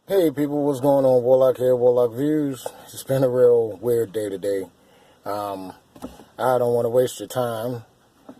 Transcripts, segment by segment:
Hey people, what's going on? Warlock here, Warlock Views. It's been a real weird day today. I don't want to waste your time,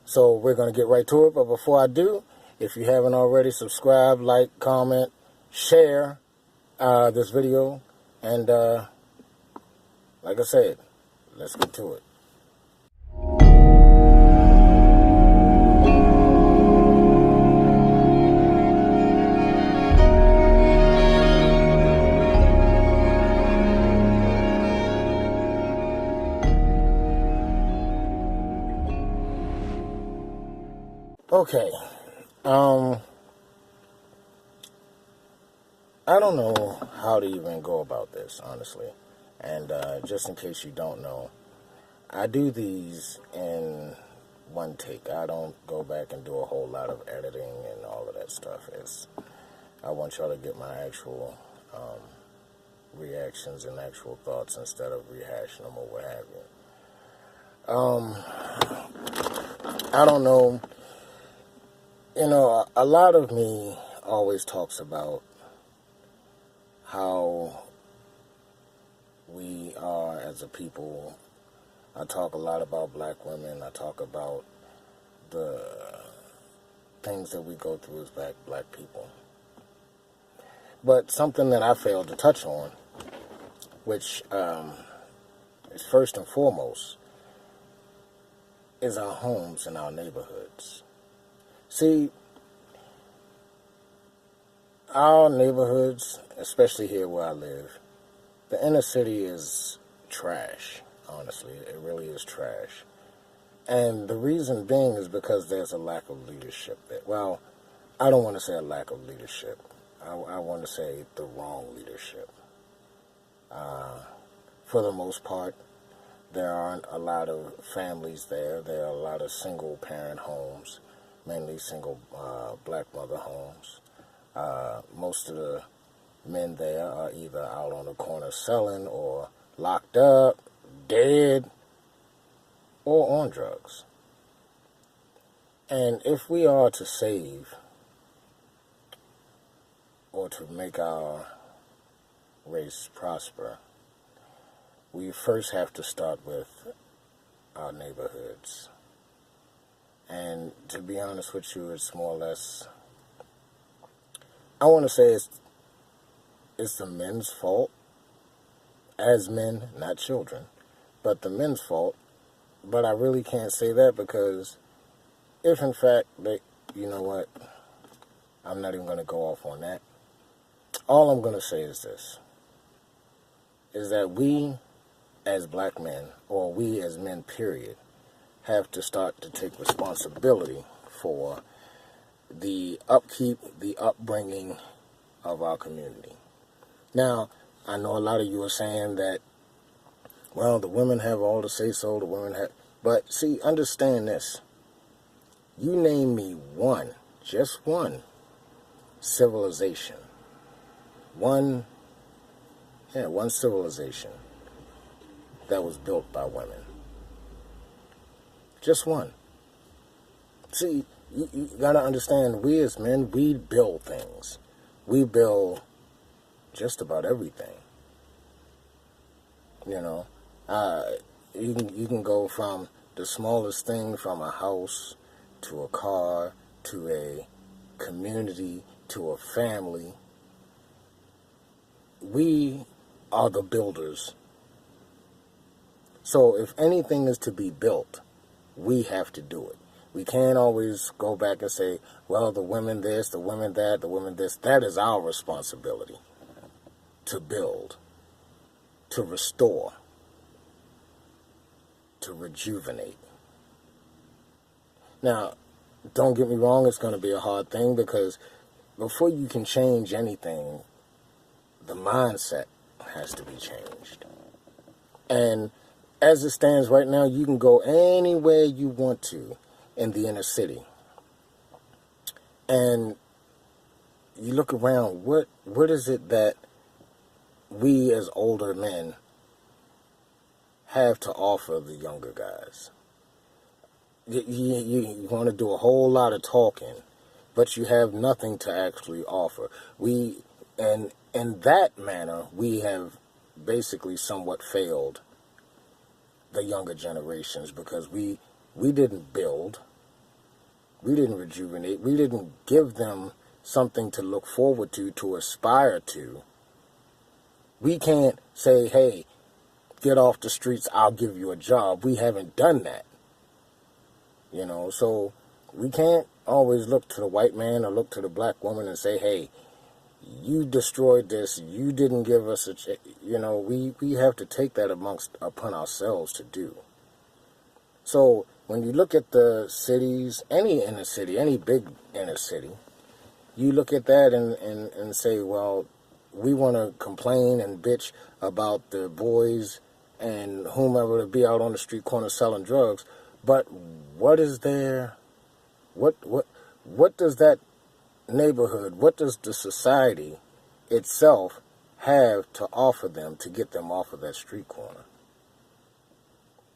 so we're going to get right to it. But before I do, if you haven't already, subscribe, like, comment, share this video. And like I said, let's get to it. Okay. I don't know how to even go about this, honestly. And just in case you don't know, I do these in one take. I don't go back and do a whole lot of editing and all of that stuff. I want y'all to get my actual reactions and actual thoughts instead of rehashing them or what have you. I don't know. You know, a lot of me always talks about how we are as a people. I talk a lot about black women. I talk about the things that we go through as black people. But something that I failed to touch on, which is first and foremost, is our homes and our neighborhoods. See, our neighborhoods, especially here where I live, the inner city is trash, honestly. It really is trash. And the reason being is because there's a lack of leadership there. Well, I don't want to say a lack of leadership. I want to say the wrong leadership. For the most part, there aren't a lot of families there. There are a lot of single-parent homes, mainly single black mother homes. Most of the men there are either out on the corner selling or locked up, dead, or on drugs. And if we are to save or to make our race prosper, we first have to start with our neighborhoods. And to be honest with you, it's more or less, I want to say it's the men's fault, as men, not children, but the men's fault. But I really can't say that because if in fact, you know what, I'm not even going to go off on that. All I'm going to say is this, is that we as black men, or we as men, period, have to start to take responsibility for the upkeep, the upbringing of our community. Now, I know a lot of you are saying that, well, the women have all the say-so, the women have... But, see, understand this. You name me one, just one, civilization. One civilization that was built by women. Just one. See, you got to understand, we as men, we build things. We build just about everything. You know, you can go from the smallest thing, from a house to a car to a community to a family. We are the builders. So if anything is to be built, we have to do it. We can't always go back and say, well, the women this, the women that, the women this. That is our responsibility to build, to restore, to rejuvenate. Now, don't get me wrong, it's going to be a hard thing because before you can change anything, the mindset has to be changed. And as it stands right now, you can go anywhere you want to in the inner city. And you look around, what is it that we as older men have to offer the younger guys? You want to do a whole lot of talking, but you have nothing to actually offer. And in that manner, we have basically somewhat failed the younger generations, because we didn't build, we didn't rejuvenate, we didn't give them something to look forward to aspire to. We can't say, hey, get off the streets, I'll give you a job. We haven't done that. You know, so we can't always look to the white man or look to the black woman and say, hey, you destroyed this, you didn't give us a you know, we have to take that upon ourselves to do. So when you look at the cities, any inner city, any big inner city, you look at that and say, well, we want to complain and bitch about the boys and whomever to be out on the street corner selling drugs, but what is there, what does that neighborhood, what does the society itself have to offer them to get them off of that street corner?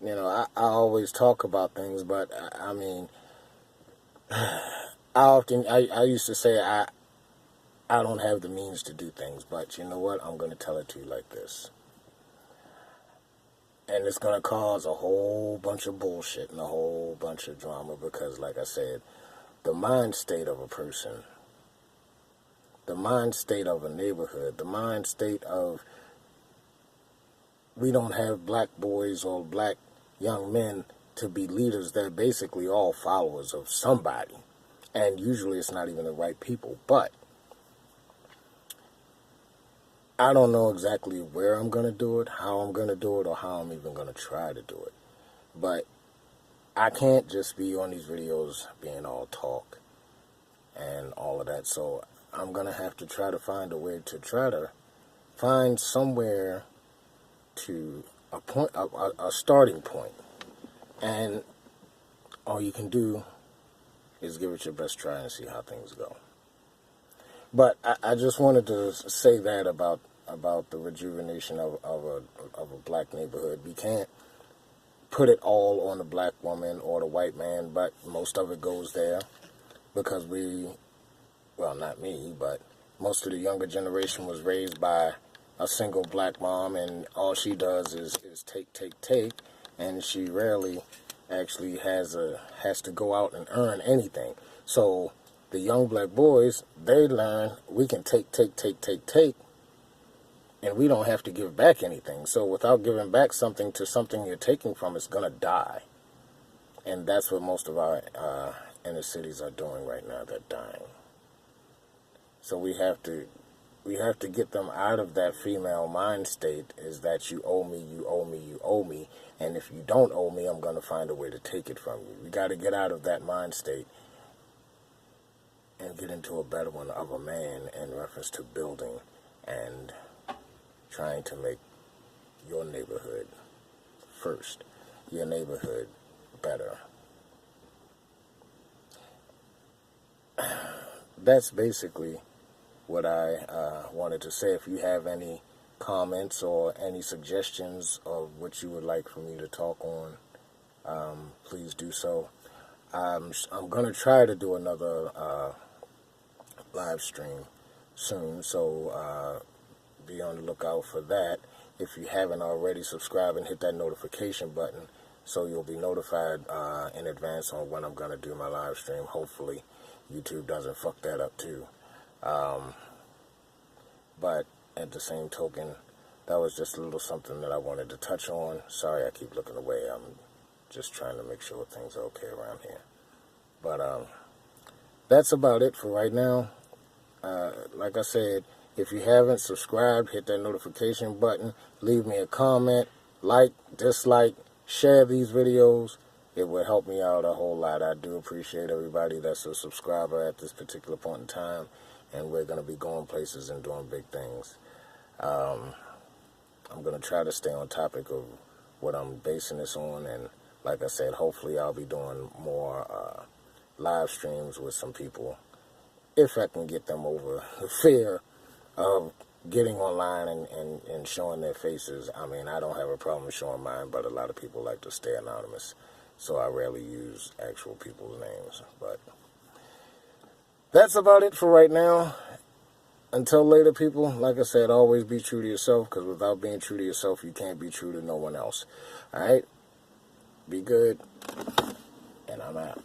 You know, I always talk about things, but I mean, I used to say I don't have the means to do things, but you know what? I'm going to tell it to you like this. And it's going to cause a whole bunch of bullshit and a whole bunch of drama because, like I said, the mind state of a person, the mind state of a neighborhood, the mind state of, we don't have black boys or black young men to be leaders. They're basically all followers of somebody. And usually it's not even the right people. But I don't know exactly where I'm going to do it, how I'm going to do it, or how I'm even going to try to do it. But I can't just be on these videos being all talk and all of that. So I'm going to have to try to find a way to try to find somewhere to a starting point. And all you can do is give it your best try and see how things go. But I just wanted to say that about the rejuvenation of a black neighborhood. We can't put it all on the black woman or the white man, but most of it goes there because well, not me, but most of the younger generation was raised by a single black mom, and all she does is take, and she rarely actually has to go out and earn anything. So the young black boys, they learn we can take, and we don't have to give back anything. So without giving back something to something you're taking from, it's going to die. And that's what most of our inner cities are doing right now. They're dying. So we have to get them out of that female mind state, is that you owe me, you owe me, you owe me. And if you don't owe me, I'm going to find a way to take it from you. We got to get out of that mind state and get into a better one of a man in reference to building and trying to make your neighborhood first, your neighborhood better. That's basically what I wanted to say. If you have any comments or any suggestions of what you would like for me to talk on, please do so. I'm going to try to do another live stream soon, so be on the lookout for that. If you haven't already, subscribe and hit that notification button so you'll be notified in advance on when I'm going to do my live stream. Hopefully YouTube doesn't fuck that up too. But at the same token, that was just a little something that I wanted to touch on. Sorry I keep looking away. I'm just trying to make sure things are okay around here. But that's about it for right now. Like I said, if you haven't subscribed, hit that notification button. Leave me a comment, like, dislike, share these videos. It would help me out a whole lot. I do appreciate everybody that's a subscriber at this particular point in time. And we're going to be going places and doing big things. I'm going to try to stay on topic of what I'm basing this on. And like I said, hopefully I'll be doing more live streams with some people, if I can get them over the fear of getting online and showing their faces. I mean, I don't have a problem showing mine, but a lot of people like to stay anonymous. So I rarely use actual people's names. But that's about it for right now. until later, people, like I said, always be true to yourself, because without being true to yourself, you can't be true to no one else. All right? Be good, and I'm out.